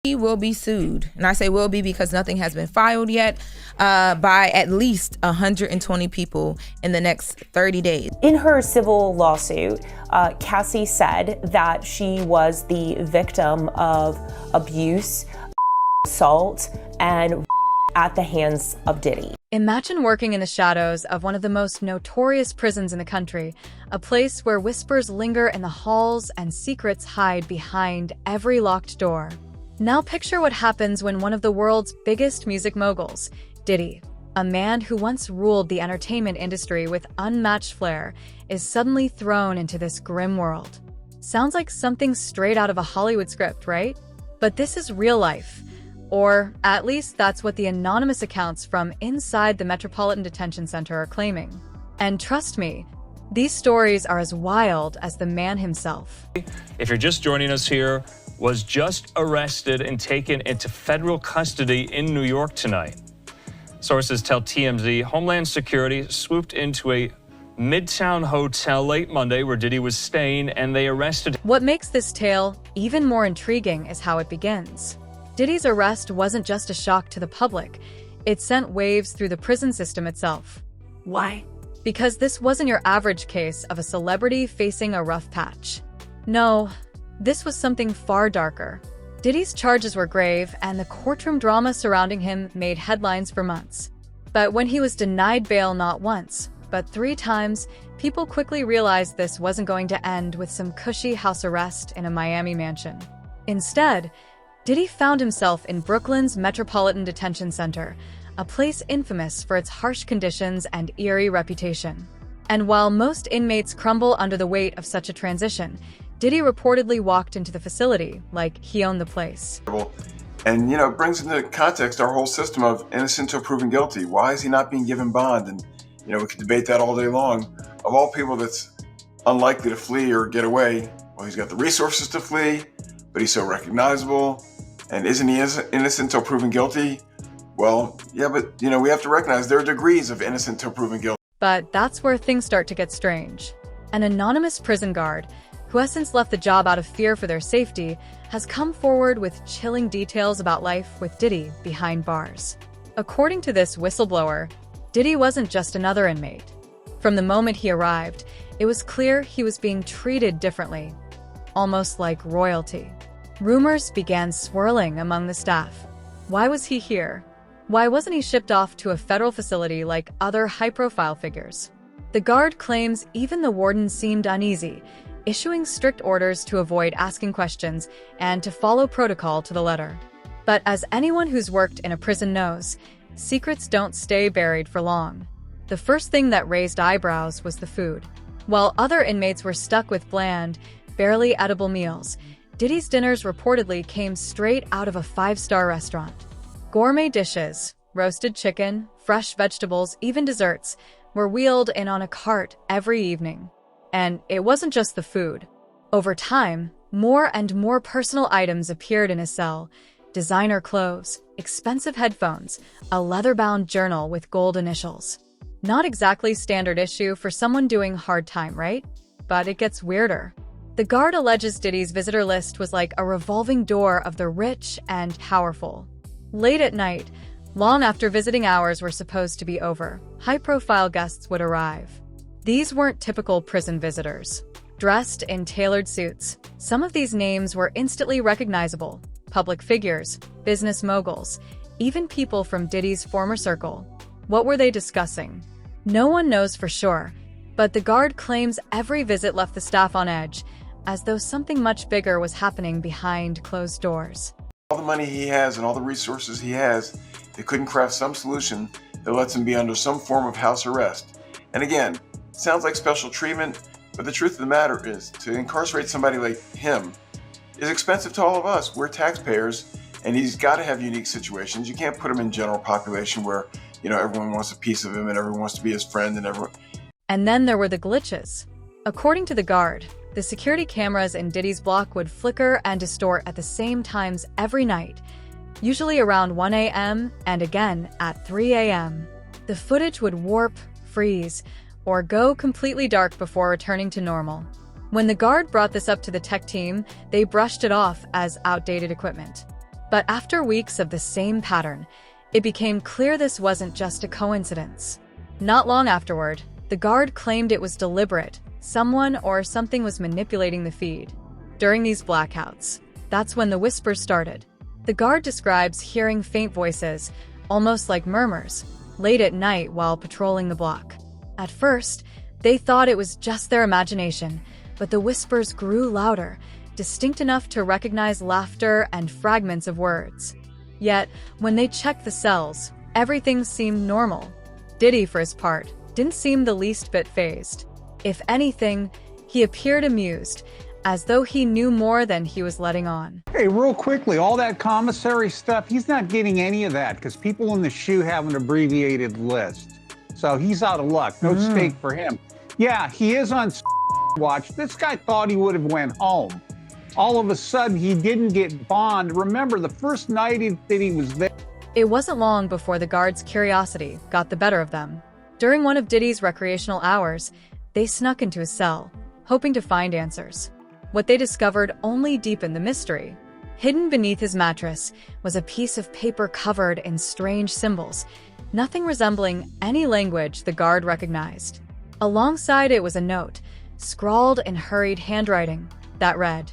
He will be sued, and I say will be because nothing has been filed yet, by at least 120 people in the next 30 days. In her civil lawsuit, Cassie said that she was the victim of abuse, assault, and at the hands of Diddy. Imagine working in the shadows of one of the most notorious prisons in the country, a place where whispers linger in the halls and secrets hide behind every locked door. Now picture what happens when one of the world's biggest music moguls, Diddy, a man who once ruled the entertainment industry with unmatched flair, is suddenly thrown into this grim world. Sounds like something straight out of a Hollywood script, right? But this is real life. Or at least that's what the anonymous accounts from inside the Metropolitan Detention Center are claiming. And trust me, these stories are as wild as the man himself. If you're just joining us here, was just arrested and taken into federal custody in New York tonight. Sources tell TMZ Homeland Security swooped into a Midtown hotel late Monday where Diddy was staying, and they arrested him. What makes this tale even more intriguing is how it begins. Diddy's arrest wasn't just a shock to the public. It sent waves through the prison system itself. Why? Because this wasn't your average case of a celebrity facing a rough patch. No, this was something far darker. Diddy's charges were grave, and the courtroom drama surrounding him made headlines for months. But when he was denied bail not once, but 3 times, people quickly realized this wasn't going to end with some cushy house arrest in a Miami mansion. Instead, Diddy found himself in Brooklyn's Metropolitan Detention Center, a place infamous for its harsh conditions and eerie reputation. And while most inmates crumble under the weight of such a transition, Diddy reportedly walked into the facility like he owned the place. And, it brings into context our whole system of innocent until proven guilty. Why is he not being given bond? And, we could debate that all day long. Of all people that's unlikely to flee or get away, well, he's got the resources to flee, but he's so recognizable. And isn't he innocent until proven guilty? Well, yeah, but, we have to recognize there are degrees of innocent until proven guilty. But that's where things start to get strange. An anonymous prison guard, who has since left the job out of fear for their safety, has come forward with chilling details about life with Diddy behind bars. According to this whistleblower, Diddy wasn't just another inmate. From the moment he arrived, it was clear he was being treated differently, almost like royalty. Rumors began swirling among the staff. Why was he here? Why wasn't he shipped off to a federal facility like other high-profile figures? The guard claims even the warden seemed uneasy, issuing strict orders to avoid asking questions and to follow protocol to the letter. But as anyone who's worked in a prison knows, secrets don't stay buried for long. The first thing that raised eyebrows was the food. While other inmates were stuck with bland, barely edible meals, Diddy's dinners reportedly came straight out of a 5-star restaurant. Gourmet dishes, roasted chicken, fresh vegetables, even desserts, were wheeled in on a cart every evening. And it wasn't just the food. Over time, more and more personal items appeared in his cell. Designer clothes, expensive headphones, a leather-bound journal with gold initials. Not exactly standard issue for someone doing hard time, right? But it gets weirder. The guard alleges Diddy's visitor list was like a revolving door of the rich and powerful. Late at night, long after visiting hours were supposed to be over, high-profile guests would arrive. These weren't typical prison visitors. Dressed in tailored suits, some of these names were instantly recognizable. Public figures, business moguls, even people from Diddy's former circle. What were they discussing? No one knows for sure, but the guard claims every visit left the staff on edge, as though something much bigger was happening behind closed doors. All the money he has and all the resources he has, they couldn't craft some solution that lets him be under some form of house arrest. And again, sounds like special treatment, but the truth of the matter is, to incarcerate somebody like him is expensive to all of us. We're taxpayers, and he's got to have unique situations. You can't put him in general population where, everyone wants a piece of him and everyone wants to be his friend and everyone. And then there were the glitches. According to the guard, the security cameras in Diddy's block would flicker and distort at the same times every night, usually around 1 a.m. and again at 3 a.m. The footage would warp, freeze, or go completely dark before returning to normal. When the guard brought this up to the tech team, they brushed it off as outdated equipment. But after weeks of the same pattern, it became clear this wasn't just a coincidence. Not long afterward, the guard claimed it was deliberate. Someone or something was manipulating the feed. During these blackouts, that's when the whispers started. The guard describes hearing faint voices, almost like murmurs, late at night while patrolling the block. At first, they thought it was just their imagination, but the whispers grew louder, distinct enough to recognize laughter and fragments of words. Yet, when they checked the cells, everything seemed normal. Diddy, for his part, didn't seem the least bit fazed. If anything, he appeared amused, as though he knew more than he was letting on. Hey, real quickly, all that commissary stuff, he's not getting any of that because people in the SHU have an abbreviated list. So he's out of luck. No stake for him. Yeah, he is on watch. This guy thought he would have went home. All of a sudden, he didn't get bond. Remember, the first night that he was there. It wasn't long before the guards' curiosity got the better of them. During one of Diddy's recreational hours, they snuck into his cell, hoping to find answers. What they discovered only deepened the mystery. Hidden beneath his mattress was a piece of paper covered in strange symbols, nothing resembling any language the guard recognized. Alongside it was a note, scrawled in hurried handwriting, that read,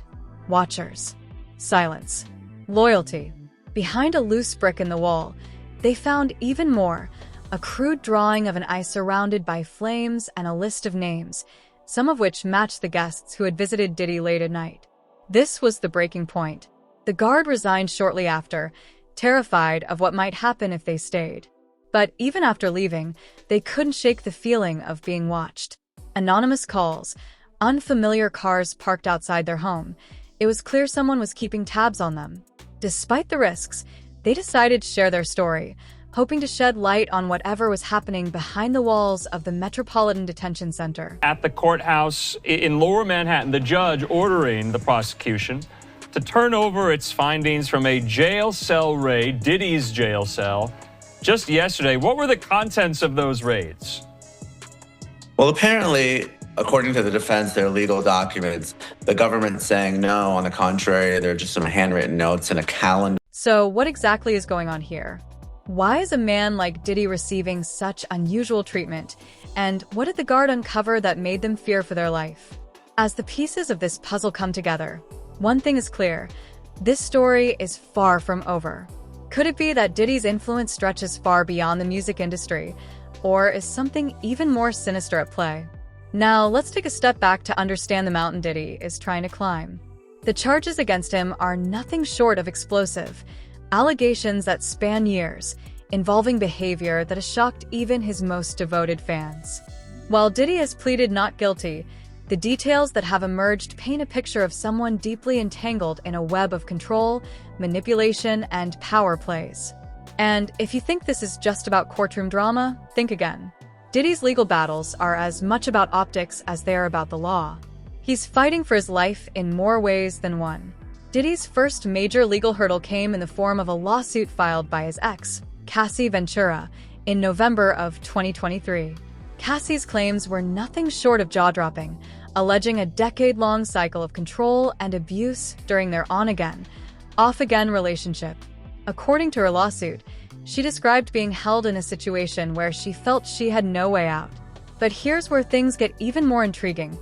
"Watchers, silence, loyalty." Behind a loose brick in the wall, they found even more, a crude drawing of an eye surrounded by flames and a list of names, some of which matched the guests who had visited Diddy late at night. This was the breaking point. The guard resigned shortly after, terrified of what might happen if they stayed. But even after leaving, they couldn't shake the feeling of being watched. Anonymous calls, unfamiliar cars parked outside their home. It was clear someone was keeping tabs on them. Despite the risks, they decided to share their story, hoping to shed light on whatever was happening behind the walls of the Metropolitan Detention Center. At the courthouse in Lower Manhattan, the judge ordering the prosecution to turn over its findings from a jail cell raid, Diddy's jail cell, just yesterday. What were the contents of those raids? Well, apparently, according to the defense, they're legal documents. The government saying no, on the contrary, they're just some handwritten notes and a calendar. So what exactly is going on here? Why is a man like Diddy receiving such unusual treatment? And what did the guard uncover that made them fear for their life? As the pieces of this puzzle come together, one thing is clear: this story is far from over. Could it be that Diddy's influence stretches far beyond the music industry? Or is something even more sinister at play? Now, let's take a step back to understand the mountain Diddy is trying to climb. The charges against him are nothing short of explosive. Allegations that span years, involving behavior that has shocked even his most devoted fans. While Diddy has pleaded not guilty, the details that have emerged paint a picture of someone deeply entangled in a web of control, manipulation, and power plays. And if you think this is just about courtroom drama, think again. Diddy's legal battles are as much about optics as they are about the law. He's fighting for his life in more ways than one. Diddy's first major legal hurdle came in the form of a lawsuit filed by his ex, Cassie Ventura, in November of 2023. Cassie's claims were nothing short of jaw-dropping, alleging a decade-long cycle of control and abuse during their on-again, off-again relationship. According to her lawsuit, she described being held in a situation where she felt she had no way out. But here's where things get even more intriguing.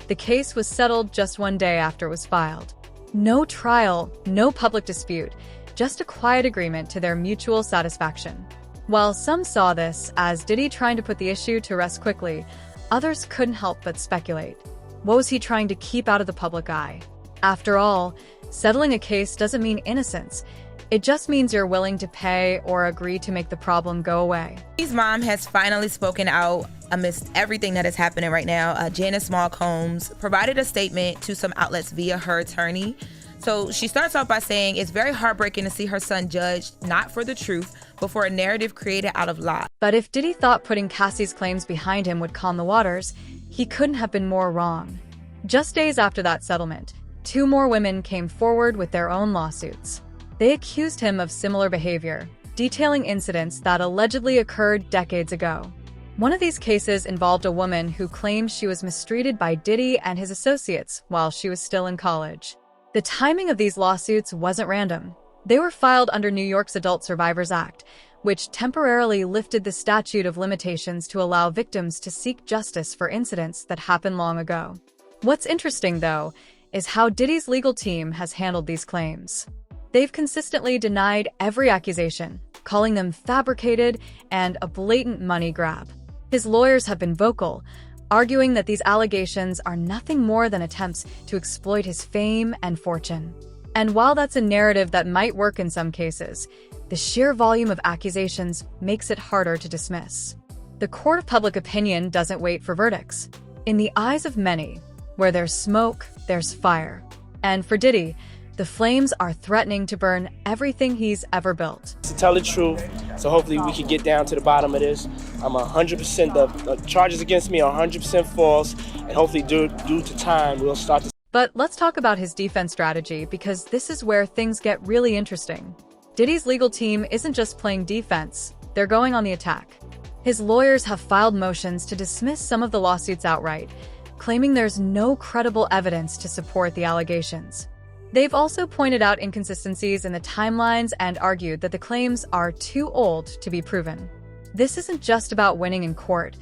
The case was settled just one day after it was filed. No trial, no public dispute, just a quiet agreement to their mutual satisfaction. While some saw this as Diddy trying to put the issue to rest quickly, others couldn't help but speculate. What was he trying to keep out of the public eye? After all, settling a case doesn't mean innocence. It just means you're willing to pay or agree to make the problem go away. Diddy's mom has finally spoken out amidst everything that is happening right now. Janice Small Combs provided a statement to some outlets via her attorney. So she starts off by saying it's very heartbreaking to see her son judged not for the truth, but for a narrative created out of lies. But if Diddy thought putting Cassie's claims behind him would calm the waters, he couldn't have been more wrong. Just days after that settlement, 2 more women came forward with their own lawsuits. They accused him of similar behavior, detailing incidents that allegedly occurred decades ago. One of these cases involved a woman who claimed she was mistreated by Diddy and his associates while she was still in college. The timing of these lawsuits wasn't random. They were filed under New York's Adult Survivors Act, which temporarily lifted the statute of limitations to allow victims to seek justice for incidents that happened long ago. What's interesting, though, is how Diddy's legal team has handled these claims. They've consistently denied every accusation, calling them fabricated and a blatant money grab. His lawyers have been vocal, arguing that these allegations are nothing more than attempts to exploit his fame and fortune. And while that's a narrative that might work in some cases, the sheer volume of accusations makes it harder to dismiss. The court of public opinion doesn't wait for verdicts. In the eyes of many, where there's smoke, there's fire. And for Diddy, the flames are threatening to burn everything he's ever built. To tell the truth, so hopefully we can get down to the bottom of this. I'm 100%, the charges against me are 100% false, and hopefully due to time, we'll start to... But let's talk about his defense strategy, because this is where things get really interesting. Diddy's legal team isn't just playing defense, they're going on the attack. His lawyers have filed motions to dismiss some of the lawsuits outright, claiming there's no credible evidence to support the allegations. They've also pointed out inconsistencies in the timelines and argued that the claims are too old to be proven. This isn't just about winning in court,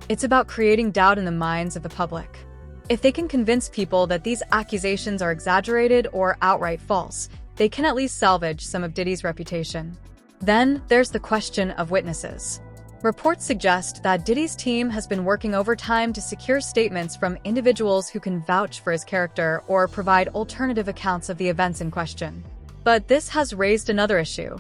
it's about creating doubt in the minds of the public. If they can convince people that these accusations are exaggerated or outright false, they can at least salvage some of Diddy's reputation. Then there's the question of witnesses. Reports suggest that Diddy's team has been working overtime to secure statements from individuals who can vouch for his character or provide alternative accounts of the events in question. But this has raised another issue: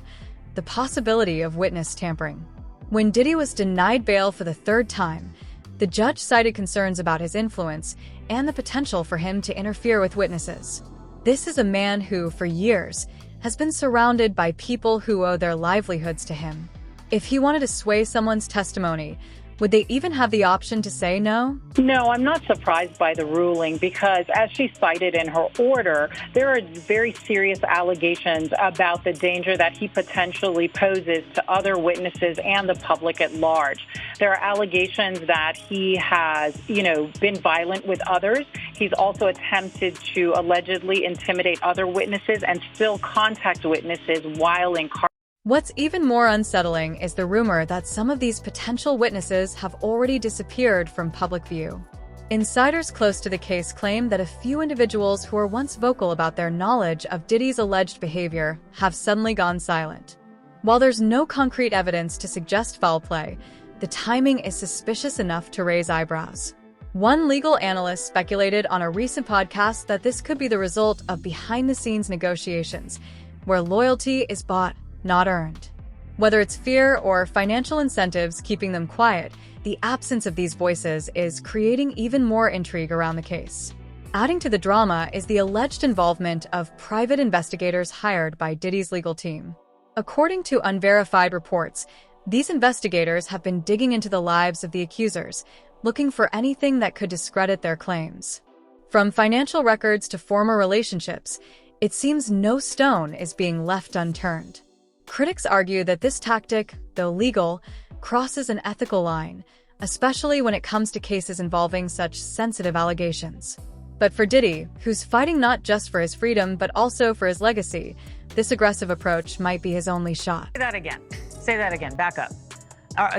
the possibility of witness tampering. When Diddy was denied bail for the third time, the judge cited concerns about his influence and the potential for him to interfere with witnesses. This is a man who, for years, has been surrounded by people who owe their livelihoods to him. If he wanted to sway someone's testimony, would they even have the option to say no? No, I'm not surprised by the ruling because, as she cited in her order, there are very serious allegations about the danger that he potentially poses to other witnesses and the public at large. There are allegations that he has, been violent with others. He's also attempted to allegedly intimidate other witnesses and still contact witnesses while incarcerated. What's even more unsettling is the rumor that some of these potential witnesses have already disappeared from public view. Insiders close to the case claim that a few individuals who were once vocal about their knowledge of Diddy's alleged behavior have suddenly gone silent. While there's no concrete evidence to suggest foul play, the timing is suspicious enough to raise eyebrows. One legal analyst speculated on a recent podcast that this could be the result of behind-the-scenes negotiations, where loyalty is bought, not earned. Whether it's fear or financial incentives keeping them quiet, the absence of these voices is creating even more intrigue around the case. Adding to the drama is the alleged involvement of private investigators hired by Diddy's legal team. According to unverified reports, these investigators have been digging into the lives of the accusers, looking for anything that could discredit their claims. From financial records to former relationships, it seems no stone is being left unturned. Critics argue that this tactic, though legal, crosses an ethical line, especially when it comes to cases involving such sensitive allegations. But for Diddy, who's fighting not just for his freedom but also for his legacy, this aggressive approach might be his only shot. Say that again. Say that again. Back up.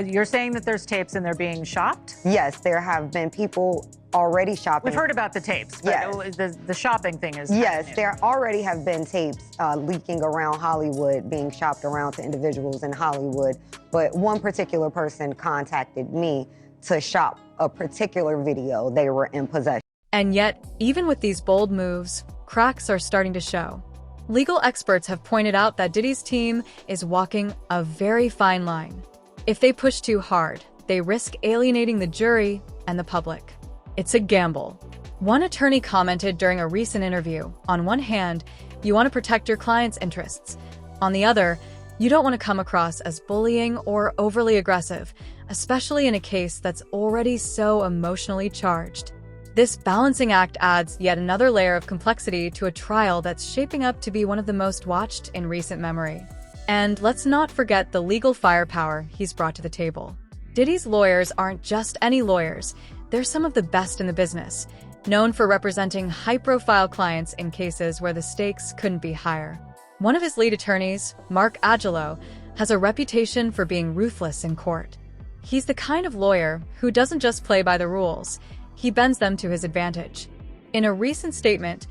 You're saying that there's tapes and they're being shopped? Yes, there have been people already shopping. We've heard about the tapes, but yes. The shopping thing is... Yes, there already have been tapes leaking around Hollywood, being shopped around to individuals in Hollywood. But one particular person contacted me to shop a particular video they were in possession. And yet, even with these bold moves, cracks are starting to show. Legal experts have pointed out that Diddy's team is walking a very fine line. If they push too hard, they risk alienating the jury and the public. It's a gamble. One attorney commented during a recent interview, on one hand, you want to protect your client's interests. On the other, you don't want to come across as bullying or overly aggressive, especially in a case that's already so emotionally charged. This balancing act adds yet another layer of complexity to a trial that's shaping up to be one of the most watched in recent memory. And let's not forget the legal firepower he's brought to the table. Diddy's lawyers aren't just any lawyers, they're some of the best in the business, known for representing high-profile clients in cases where the stakes couldn't be higher. One of his lead attorneys, Mark Angelo, has a reputation for being ruthless in court. He's the kind of lawyer who doesn't just play by the rules, he bends them to his advantage. In a recent statement,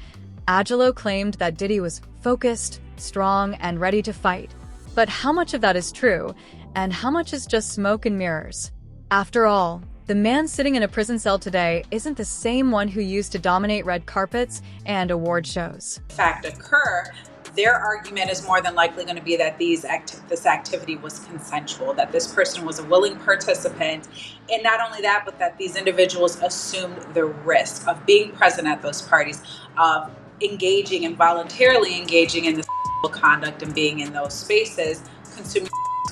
Angelo claimed that Diddy was focused, strong, and ready to fight. But how much of that is true, and how much is just smoke and mirrors? After all, the man sitting in a prison cell today isn't the same one who used to dominate red carpets and award shows. Fact occur, their argument is more than likely going to be that this activity was consensual, that this person was a willing participant, and not only that, but that these individuals assumed the risk of being present at those parties, of engaging and voluntarily engaging in this conduct and being in those spaces,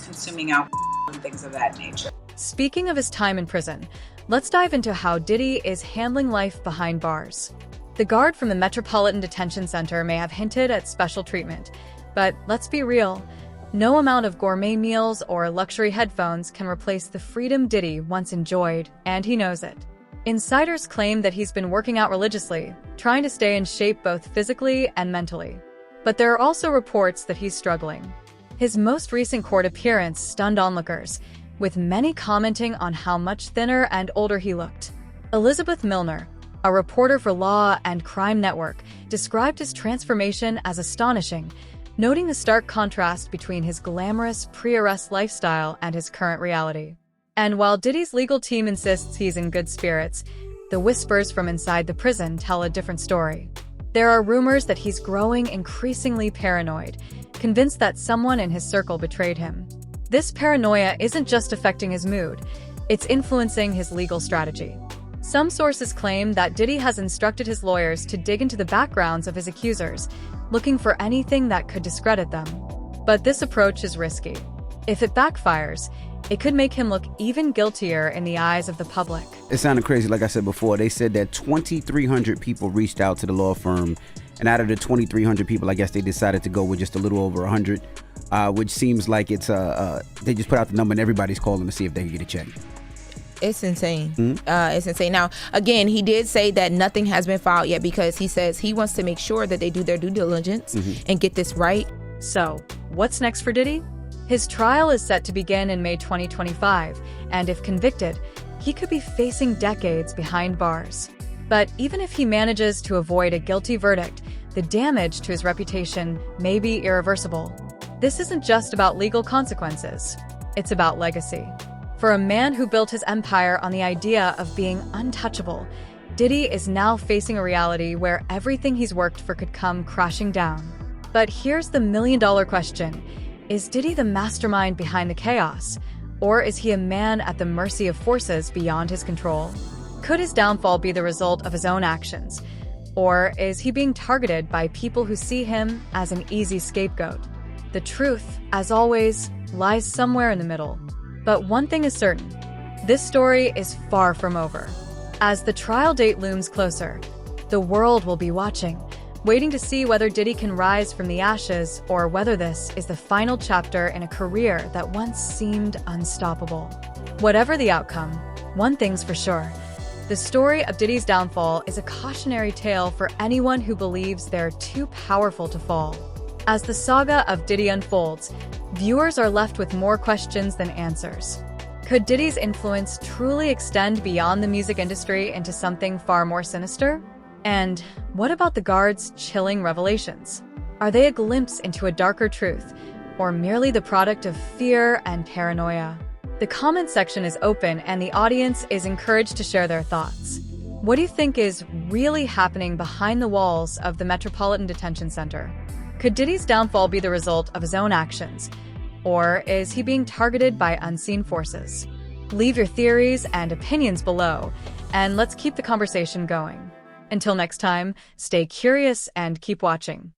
consuming alcohol and things of that nature. Speaking of his time in prison, let's dive into how Diddy is handling life behind bars. The guard from the Metropolitan Detention Center may have hinted at special treatment, but let's be real, no amount of gourmet meals or luxury headphones can replace the freedom Diddy once enjoyed, and he knows it. Insiders claim that he's been working out religiously, trying to stay in shape both physically and mentally. But there are also reports that he's struggling. His most recent court appearance stunned onlookers, with many commenting on how much thinner and older he looked. Elizabeth Milner, a reporter for Law and Crime Network, described his transformation as astonishing, noting the stark contrast between his glamorous pre-arrest lifestyle and his current reality. And while Diddy's legal team insists he's in good spirits, the whispers from inside the prison tell a different story. There are rumors that he's growing increasingly paranoid, convinced that someone in his circle betrayed him. This paranoia isn't just affecting his mood, it's influencing his legal strategy. Some sources claim that Diddy has instructed his lawyers to dig into the backgrounds of his accusers, looking for anything that could discredit them. But this approach is risky. If it backfires, it could make him look even guiltier in the eyes of the public. It sounded crazy, like I said before. They said that 2,300 people reached out to the law firm, and out of the 2,300 people, I guess they decided to go with just a little over 100, which seems like it's they just put out the number and everybody's calling to see if they can get a check. It's insane. It's insane. Now, again, he did say that nothing has been filed yet because he says he wants to make sure that they do their due diligence and get this right. So, what's next for Diddy? His trial is set to begin in May 2025, and if convicted, he could be facing decades behind bars. But even if he manages to avoid a guilty verdict, the damage to his reputation may be irreversible. This isn't just about legal consequences, it's about legacy. For a man who built his empire on the idea of being untouchable, Diddy is now facing a reality where everything he's worked for could come crashing down. But here's the million-dollar question. Is Diddy the mastermind behind the chaos, or is he a man at the mercy of forces beyond his control? Could his downfall be the result of his own actions, or is he being targeted by people who see him as an easy scapegoat? The truth, as always, lies somewhere in the middle. But one thing is certain, this story is far from over. As the trial date looms closer, the world will be watching, waiting to see whether Diddy can rise from the ashes or whether this is the final chapter in a career that once seemed unstoppable. Whatever the outcome, one thing's for sure. The story of Diddy's downfall is a cautionary tale for anyone who believes they're too powerful to fall. As the saga of Diddy unfolds, viewers are left with more questions than answers. Could Diddy's influence truly extend beyond the music industry into something far more sinister? And what about the guards' chilling revelations? Are they a glimpse into a darker truth, or merely the product of fear and paranoia? The comment section is open and the audience is encouraged to share their thoughts. What do you think is really happening behind the walls of the Metropolitan Detention Center? Could Diddy's downfall be the result of his own actions, or is he being targeted by unseen forces? Leave your theories and opinions below, and let's keep the conversation going. Until next time, stay curious and keep watching.